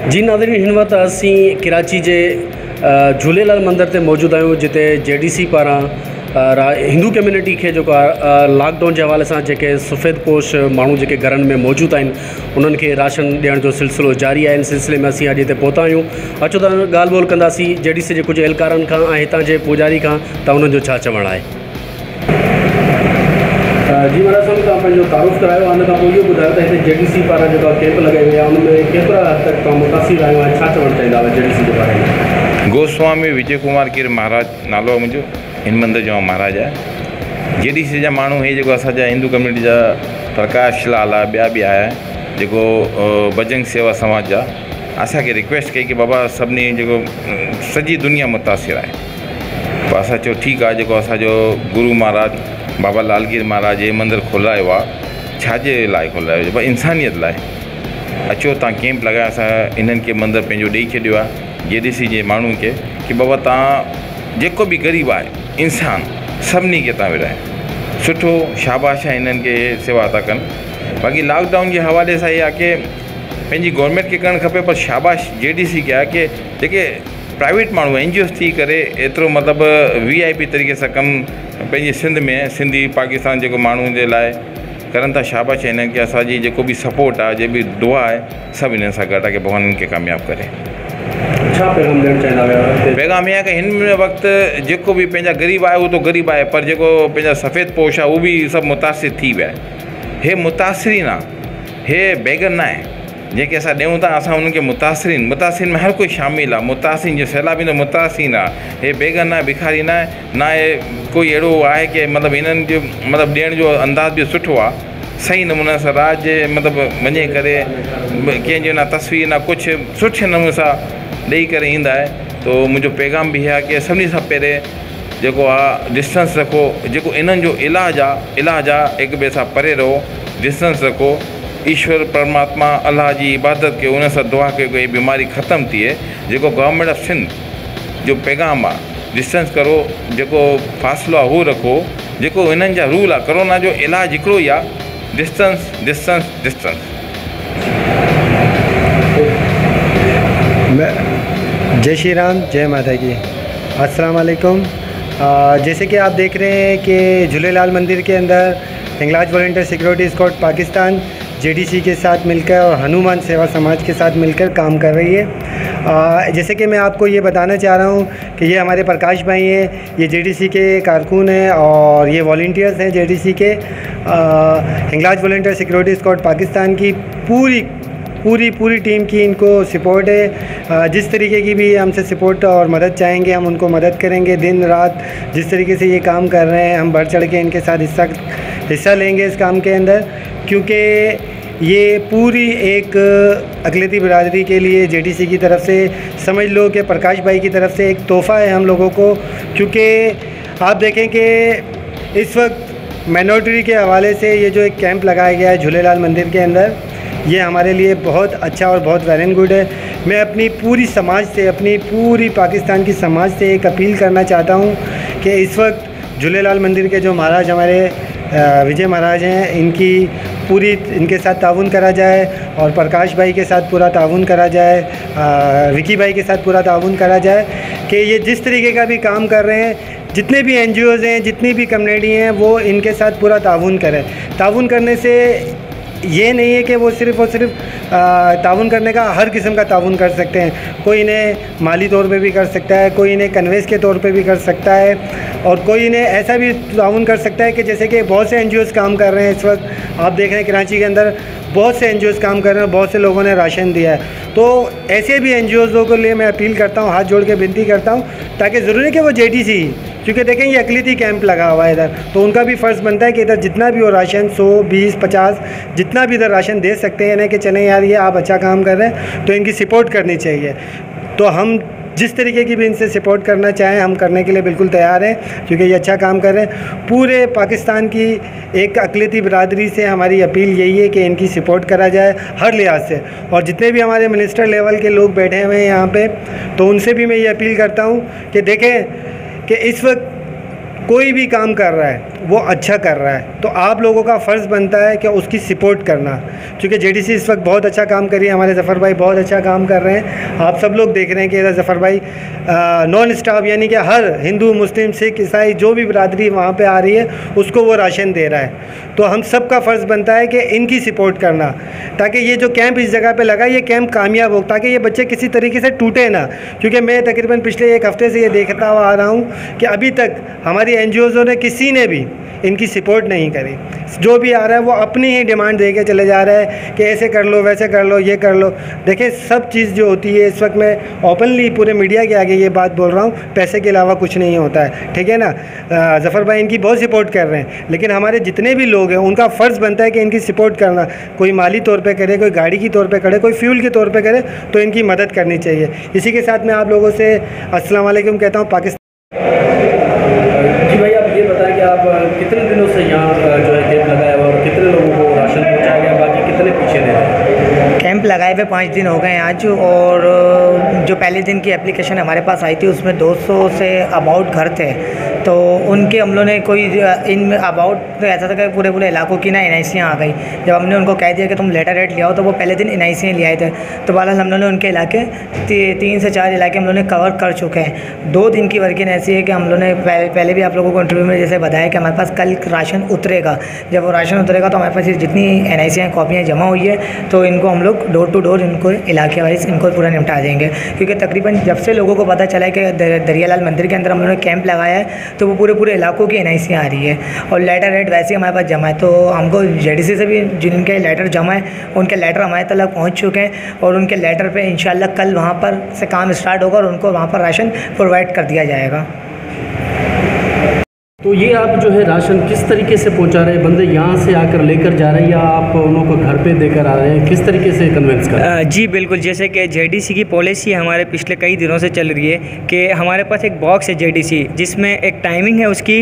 जी नाज़रीन, हिन वक्त असी कराची के झूलेलाल मंदिर ते मौजूद आहियूं, जिते JDC पारां हिंदू कम्यूनिटी के जो लॉकडाउन के हवाले से जेके सफ़ेदपोश मानू जेके घरन में मौजूद आहिनि उन्हनि खे राशन ॾियण जो सिलसिलो जारी है। इन सिलसिले में असीं अॼु हिते पहुता आहियूं। अचो त ॻाल्हि ॿोल कंदासीं JDC के कुछ एहलकारनि खां ऐं हितां जे पुजारी खां त उन्हनि जो छा चवणु आहे। जी महाराज साहब, तव्हां पंहिंजो तारुफ़ करायो, उन खां पोइ इहो ॿुधायो त हिते JDC पारां जेका कैंप लॻाई वई आहे उन में केतिरा हद तक तव्हां मुतासिर आहियो ऐं छा चवणु चाहींदा JDC जे बारे में? गोस्वामी विजय कुमार कीर महाराज नालो आहे मुंहिंजो। हिन मंदिर जो महाराज आहे। JDC जा माण्हू हे जेको असांजा हिंदू कम्यूनिटी जा प्रकाश लाल आहे, ॿिया बि आया जेको बजरंग सेवा समाज जा, असांखे रिक्वेस्ट कई कि बाबा सभिनी जेको सॼी दुनिया मुतासिर आहे। पोइ असां चयो ठीकु आहे, जेको असांजो गुरू महाराज बाबा लालगीर महाराज हे मंदिर खोलायो आहे, छाजे लाइ खोलायो? भाई इंसानियत लाइ। अचो तव्हां कैंप लॻायो, असां इन्हनि खे मंदिर पंहिंजो ॾेई छॾियो आहे JDC जे माण्हुनि खे कि बाबा तव्हां जेको बि ग़रीब आहे इंसान सभिनी खे तव्हां विराए। सुठो शाबाश आहे इन्हनि खे सेवा था कनि। बाक़ी लॉकडाउन जे हवाले सां इहा आहे कि पंहिंजी गवर्नमेंट खे करणु खपे, पर शाबाश JDC खे आहे कि जेके प्राइवेट माण्हू NGOs थी करे एतिरो मतिलबु VIP तरीक़े सां कमु पंहिंजे सिंध में सिंधी पाकिस्तान जेको माण्हुनि जे लाइ करनि था, शाबाश आहे हिननि खे। असांजी जेको बि सपोर्ट आहे, जे बि दुआ आहे, सभु हिननि सां गॾु आहे कि भॻवान हिननि खे कामयाबु करे। छा पैगाम ॾियणु चाहींदा हुआ? पैगाम इहा आहे कि हिन वक़्तु जेको बि पंहिंजा ग़रीब आहे उहो त ग़रीब आहे, पर जेको पंहिंजा सफ़ेद पोश आहे उहो बि सभु मुतासिर थी विया आहे। हे मुतासिरीन आहे, हे बेगर न आहे। जेके असां ॾियूं था असां उन्हनि खे मुतासिरीन में हर कोई शामिल आहे। मुतासिरीन जो सैलाबी त मुतासिरीन आहे। हे बेगर न आहे, भिखारी न आहे, न आहे कोई अहिड़ो आहे कि मतिलबु हिननि जो मतिलबु ॾियण जो अंदाज़ बि सुठो आहे। सही नमूने सां राज जे मतिलबु वञे करे कंहिंजो न तस्वीर न कुझु सुठे नमूने सां ॾेई करे ईंदा आहे। तो मुंहिंजो पैगाम बि इहा आहे कि सभिनी सां पहिरें जेको आहे डिस्टेंस रखो। जेको इन्हनि जो इलाजु आहे हिक ॿिए सां परे रहो, डिस्टेंस रखो। ईश्वर परमात्मा अल्लाह जी इबादत कयो, उन सां दुआ कयो कि बीमारी ख़तमु थिए। जेको गवर्नमेंट ऑफ सिंध जो पैगाम आहे, डिस्टेंस करो, जेको फ़ासिलो आहे उहो रखो। जेको हिननि जा रूल आहे, कोरोना जो इलाजु हिकिड़ो ई आहे, डिस्टेंस डिस्टेंस डिस्टेंस। जय श्री राम, जय माता की। अस्सलाम वालेकुम। जैसे कि आप देख रहे हैं कि झूलेलाल मंदिर के अंदर Hinglaj volunteer security squad Pakistan JDC के साथ मिलकर और हनुमान सेवा समाज के साथ मिलकर काम कर रही है। जैसे कि मैं आपको ये बताना चाह रहा हूँ कि ये हमारे प्रकाश भाई हैं, ये JDC के कारकुन हैं और ये वॉलंटियर्स हैं JDC के। Hinglaj volunteer security squad Pakistan की पूरी टीम की इनको सपोर्ट है। जिस तरीके की भी हमसे सपोर्ट और मदद चाहेंगे हम उनको मदद करेंगे। दिन रात जिस तरीके से ये काम कर रहे हैं हम बढ़ चढ़ के इनके साथ हिस्सा लेंगे इस काम के अंदर, क्योंकि ये पूरी एक अक़लियती बिरादरी के लिए JDC की तरफ से समझ लो कि प्रकाश भाई की तरफ से एक तोहफ़ा है हम लोगों को। क्योंकि आप देखें कि इस वक्त माइनॉरिटी के हवाले से ये जो एक कैंप लगाया गया है झूलेलाल मंदिर के अंदर, ये हमारे लिए बहुत अच्छा और बहुत वेल एंड गुड है। मैं अपनी पूरी समाज से, अपनी पूरी पाकिस्तान की समाज से एक अपील करना चाहता हूँ कि इस वक्त झूलेलाल मंदिर के जो महाराज हमारे विजय महाराज हैं, इनके साथ ताउन करा जाए और प्रकाश भाई के साथ पूरा ताउन करा जाए, विकी भाई के साथ पूरा ताउन करा जाए कि ये जिस तरीके का भी काम कर रहे हैं, जितने भी NGOs हैं, जितनी भी कम्युनिटी हैं, वो इनके साथ पूरा ताउन करें। ताउन करने से ये नहीं है कि वो सिर्फ़ और सिर्फ ताउन करने का हर किस्म का ताउन कर सकते हैं। कोई इन्हें माली तौर पे भी कर सकता है, कोई इन्हें कन्वेंस के तौर पे भी कर सकता है, और कोई इन्हें ऐसा भी ताउन कर सकता है कि जैसे कि बहुत से NGOs काम कर रहे हैं इस वक्त। आप देख रहे हैं कराची के अंदर बहुत से NGOs काम कर रहे हैं, बहुत से लोगों ने राशन दिया है। तो ऐसे भी NGOs के लिए मैं अपील करता हूँ, हाथ जोड़ के विनती करता हूँ, ताकि ज़रूरी है कि वो JDC, क्योंकि देखें ये अक़लियती कैंप लगा हुआ है इधर, तो उनका भी फ़र्ज़ बनता है कि इधर जितना भी हो राशन 100, 20, 50 जितना भी इधर राशन दे सकते हैं इन्हें कि चलें यार ये आप अच्छा काम कर रहे हैं तो इनकी सपोर्ट करनी चाहिए। तो हम जिस तरीके की भी इनसे सपोर्ट करना चाहें हम करने के लिए बिल्कुल तैयार हैं, क्योंकि ये अच्छा काम कर रहे हैं। पूरे पाकिस्तान की एक अक़लियती बिरादरी से हमारी अपील यही है कि इनकी सपोर्ट करा जाए हर लिहाज से। और जितने भी हमारे मिनिस्टर लेवल के लोग बैठे हुए हैं यहाँ पे, तो उनसे भी मैं ये अपील करता हूँ कि देखें कि इस वक्त कोई भी काम कर रहा है वो अच्छा कर रहा है, तो आप लोगों का फ़र्ज़ बनता है कि उसकी सपोर्ट करना। क्योंकि जेडीसी इस वक्त बहुत अच्छा काम कर रही है, हमारे ज़फ़र भाई बहुत अच्छा काम कर रहे हैं। आप सब लोग देख रहे हैं कि ज़फ़र भाई नॉन स्टॉप, यानी कि हर हिंदू, मुस्लिम, सिख, ईसाई जो भी बिरादरी वहाँ पे आ रही है उसको वो राशन दे रहा है। तो हम सब का फ़र्ज़ बनता है कि इनकी सपोर्ट करना, ताकि ये जो कैंप इस जगह पे लगा ये कैंप कामयाब हो, ताकि ये बच्चे किसी तरीके से टूटे ना। क्योंकि मैं तकरीबन पिछले 1 हफ़्ते से ये देखता हुआ आ रहा हूँ कि अभी तक हमारी NGOज़ों ने किसी ने भी इनकी सपोर्ट नहीं करी। जो भी आ रहा है वो अपनी ही डिमांड दे के चले जा रहा है कि ऐसे कर लो, वैसे कर लो, ये कर लो। देखिए सब चीज़ जो होती है, इस वक्त मैं ओपनली पूरे मीडिया के आगे ये बात बोल रहा हूँ, पैसे के अलावा कुछ नहीं होता है, ठीक है ना। ज़फ़र भाई इनकी बहुत सपोर्ट कर रहे हैं, लेकिन हमारे जितने भी लोग हैं उनका फ़र्ज़ बनता है कि इनकी सपोर्ट करना। कोई माली तौर पर करे, कोई गाड़ी की तौर पर करे, कोई फ्यूल के तौर पर करे, तो इनकी मदद करनी चाहिए। इसी के साथ मैं आप लोगों से अस्सलाम वालेकुम कहता हूँ। पाकिस्तान जी भाई, आप ये बताएं कि आप कितने दिनों से यहाँ जो है कैंप लगाया हुआ और कितने लोगों को राशन पहुँचाया गया, बाकी कितने पीछे रह रहे? कैंप लगाए हुए 5 दिन हो गए आज, और जो पहले दिन की एप्लीकेशन हमारे पास आई थी उसमें 200 से अबाउट घर थे, तो उनके हम लोगों ने कोई इन अबाउट तो ऐसा था कि पूरे इलाकों की ना NICयाँ आ गई। जब हमने उनको कह दिया कि तुम लेटर रेट ले आओ, तो वो पहले दिन NICयाँ ले आए थे। तो बहरहाल हम लोगों ने उनके इलाके 3 से 4 इलाके हम लोगों ने कवर कर चुके हैं। 2 दिन की वर्किंग ऐसी है कि हम लोगों ने पहले भी आप लोगों को इंटरव्यू में जैसे बताया कि हमारे पास कल राशन उतरेगा। जब वो राशन उतरेगा तो हमारे पास ये जितनी NICयाँ कॉपियाँ जमा हुई है, तो इनको हम लोग डोर टू डोर इनको इलाके वाइज इनको पूरा निपटा देंगे। क्योंकि तकरीबन जब से लोगों को पता चला है कि दरियालाल मंदिर के अंदर हम लोगों ने कैंप लगाया है, तो वो पूरे इलाकों की NICयाँ आ रही है और लेटर रेट वैसे ही हमारे पास जमा है। तो हमको JDC से भी जिनके लेटर जमा है उनके लेटर हमारे तक पहुँच चुके हैं, और उनके लेटर पे इंशाल्लाह कल वहाँ पर से काम स्टार्ट होगा और उनको वहाँ पर राशन प्रोवाइड कर दिया जाएगा। तो ये आप जो है राशन किस तरीके से पहुंचा रहे हैं? बंदे यहाँ से आकर लेकर जा रहे हैं या आप उनको घर पे देकर आ रहे हैं? किस तरीके से कन्वेंस कर रहे हैं? जी बिल्कुल, जैसे कि JDC की पॉलिसी हमारे पिछले कई दिनों से चल रही है कि हमारे पास एक बॉक्स है JDC, जिसमें एक टाइमिंग है उसकी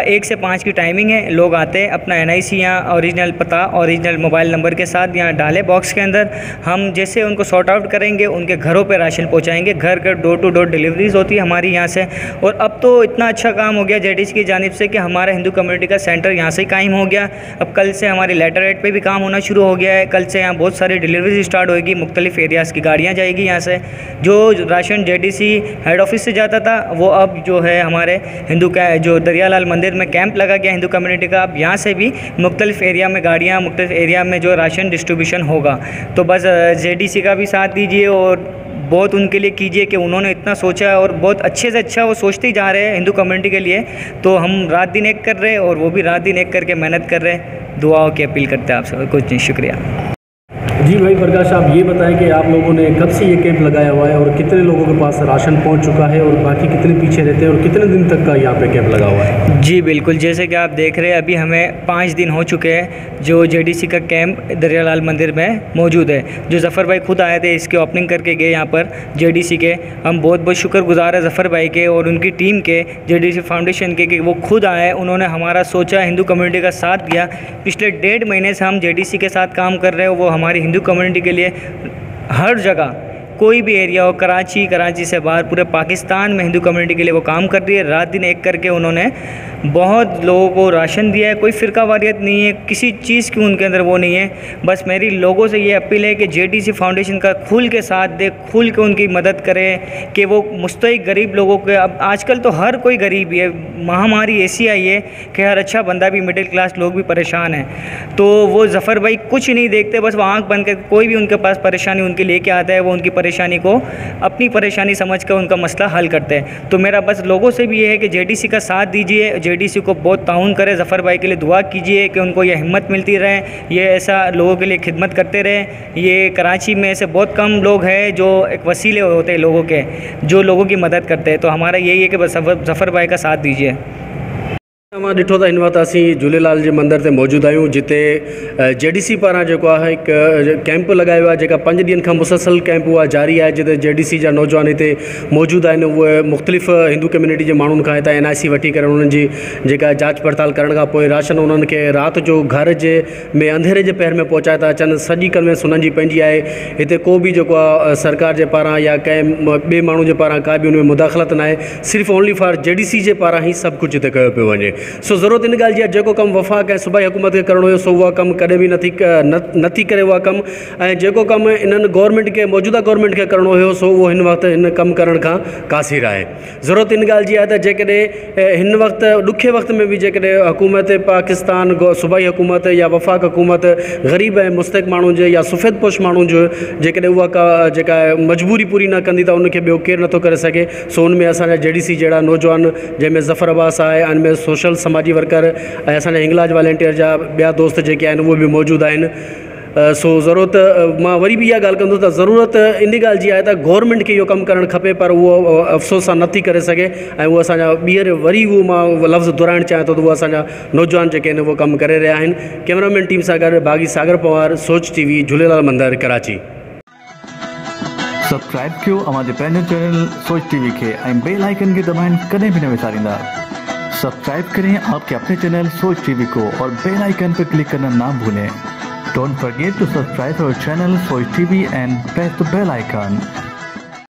1 से 5 की टाइमिंग है। लोग आते हैं अपना NIC यहाँ ओरिजिनल पता, ओरिजिनल मोबाइल नंबर के साथ यहाँ डाले बॉक्स के अंदर। हम जैसे उनको सॉर्ट आउट करेंगे, उनके घरों पर राशन पहुँचाएँगे। घर डोर टू डोर डिलीवरीज होती है हमारी यहाँ से। और अब तो इतना अच्छा काम हो गया JDC की जानिब से कि हमारा हिंदू कम्युनिटी का सेंटर यहाँ से ही कायम हो गया। अब कल से हमारी लेटर रेट पे भी काम होना शुरू हो गया है। कल से यहाँ बहुत सारी डिलीवरीज स्टार्ट होगी, मुख्तलिफ एरियाज़ की गाड़ियाँ जाएगी यहाँ से। जो राशन JDC हेड ऑफिस से जाता था वो अब जो है हमारे हिंदू का जो दरियालाल मंदिर में कैंप लगा गया हिंदू कम्युनिटी का, अब यहाँ से भी मुख्तलिफ एरिया में गाड़ियाँ, मुख्तलिफ एरिया में जो राशन डिस्ट्रीब्यूशन होगा। तो बस JDC का भी साथ दीजिए और बहुत उनके लिए कीजिए कि उन्होंने इतना सोचा है और बहुत अच्छे से अच्छा वो सोचते ही जा रहे हैं हिंदू कम्युनिटी के लिए। तो हम रात दिन एक कर रहे हैं और वो भी रात दिन एक करके मेहनत कर रहे हैं। दुआओं की अपील करते हैं आप सब। कुछ नहीं, शुक्रिया। जी भाई प्रकाश, आप ये बताएं कि आप लोगों ने कब से ये कैंप लगाया हुआ है और कितने लोगों के पास राशन पहुंच चुका है और बाकी कितने पीछे रहते हैं और कितने दिन तक का यहाँ पे कैंप लगा हुआ है? जी बिल्कुल, जैसे कि आप देख रहे हैं अभी हमें 5 दिन हो चुके हैं जो JDC का कैंप दरियालाल मंदिर में मौजूद है। जो ज़फ़र भाई खुद आए थे, इसकी ओपनिंग करके गए यहाँ पर JDC के। हम बहुत बहुत शुक्रगुजार है ज़फ़र भाई के और उनकी टीम के, JDC फाउंडेशन के, कि वो खुद आए, उन्होंने हमारा सोचा, हिंदू कम्युनिटी का साथ दिया। पिछले 1.5 महीने से हम JDC के साथ काम कर रहे हो। वो हमारी हिंदू कम्युनिटी के लिए हर जगह, कोई भी एरिया हो, कराची से बाहर पूरे पाकिस्तान में हिंदू कम्युनिटी के लिए वो काम कर रही है। रात दिन एक करके उन्होंने बहुत लोगों को राशन दिया है। कोई फ़िरका वारियत नहीं है, किसी चीज़ की उनके अंदर वो नहीं है। बस मेरी लोगों से ये अपील है कि JDC फाउंडेशन का खुल के साथ दे, खुल के उनकी मदद करें कि वो मुस्तहिक गरीब लोगों के, अब आजकल तो हर कोई गरीब ही है, महामारी ऐसी आई है कि हर अच्छा बंदा भी, मिडिल क्लास लोग भी परेशान हैं। तो वो ज़फ़र भाई कुछ नहीं देखते, बस वो आँख बंद कर कोई भी उनके पास परेशानी उनके लेके आता है, वो उनकी परेशानी को अपनी परेशानी समझ कर उनका मसला हल करते हैं। तो मेरा बस लोगों से भी ये है कि JDC का साथ दीजिए, JDC को बहुत ताउन करें। ज़फ़र भाई के लिए दुआ कीजिए कि उनको ये हिम्मत मिलती रहे, ये ऐसा लोगों के लिए खिदमत करते रहें। ये कराची में ऐसे बहुत कम लोग हैं जो एक वसीले होते हैं लोगों के, जो लोगों की मदद करते हैं। तो हमारा यही है कि बस ज़फ़र भाई का साथ दीजिए। मां ॾिठो त हिन वक़्तु असीं झूलेलाल जे मंदर ते मौजूदु आहियूं, जिते JDC पारां जेको आहे हिकु कैंप लॻायो आहे, जेका 5 ॾींहंनि खां मुसलसल कैंप उहा जारी आहे, जिते JDC जा नौजवान हिते मौजूदु आहिनि। उहे मुख़्तलिफ़ हिंदू कम्यूनिटी जे माण्हुनि खां हितां NIC वठी करे उन्हनि जी जेका जांच पड़ताल करण खां पोइ राशन उन्हनि खे राति जो घर जे में अंधेरे जे पहर में पहुचाए था अचनि। सॼी कन्वेंस उन्हनि जी पंहिंजी आहे। हिते को बि जेको आहे सरकार जे पारां या कंहिं ॿिए माण्हू जे पारां का बि उन में मुदाख़लत न आहे। सिर्फ़ु ओनली फॉर JDC जे पारां ई सभु कुझु हिते कयो पियो वञे। सो ज़रूरत इन ॻाल्हि जी आहे, जेको कमु वफ़ाक़ ऐं सूबाई हुकूमत खे करिणो हुयो सो उहा कमु कॾहिं बि नथी करे उहा कमु, ऐं जेको कमु इन्हनि गवर्नमेंट खे मौजूदा गवर्नमेंट खे करिणो हुयो सो उहो हिन वक़्तु हिन कमु करण खां क़ासिर आहे। ज़रूरत इन ॻाल्हि जी आहे त जेकॾहिं हिन वक़्तु ॾुखे वक़्त में बि जेकॾहिं हुकूमत पाकिस्तान सूबाई हुकूमत या वफ़ाक़ हुकूमत ग़रीब ऐं मुस्तहिक़ माण्हुनि जे या सफ़ेदपोश माण्हुनि जो जेकॾहिं उहा जेका मजबूरी पूरी न कंदी त उनखे ॿियो केरु नथो करे सघे। सो उन में असांजा JDC जहिड़ा नौजवान, जंहिंमें ज़फ़र अब्बास आहे, उनमें सोशल समाजी वर्कर ऐं असांजा हिंगलाज वॉलेंटियर जा ॿिया दोस्त जेके आहिनि उहे बि मौजूदु आहिनि। सो ज़रूरत मां वरी बि इहा ॻाल्हि कंदो त ज़रूरत इन ॻाल्हि जी आहे त गवर्नमेंट खे इहो कमु करणु खपे, पर उहो अफ़सोस सां नथी करे सघे। ऐं उहो असांजा ॿीहर वरी उहो मां लफ़्ज़ दोहराइणु चाहियां थो त उहो असांजा नौजवान जेके आहिनि उहो कमु करे रहिया आहिनि। कैमरामैन टीम सां गॾु बाग़ी सागर पवार, सोच TV, झूलेलाल मंदिर, कराची। सब्सक्राइब कयो असांजे पंहिंजे चैनल सोच TV खे ऐं बेल आइकन खे दबाइण कॾहिं बि न विसारींदा। सब्सक्राइब करें आपके अपने चैनल सोच TV को और बेल आइकन पर क्लिक करना ना भूलें। Don't forget to subscribe our channel Soch TV and press the bell icon.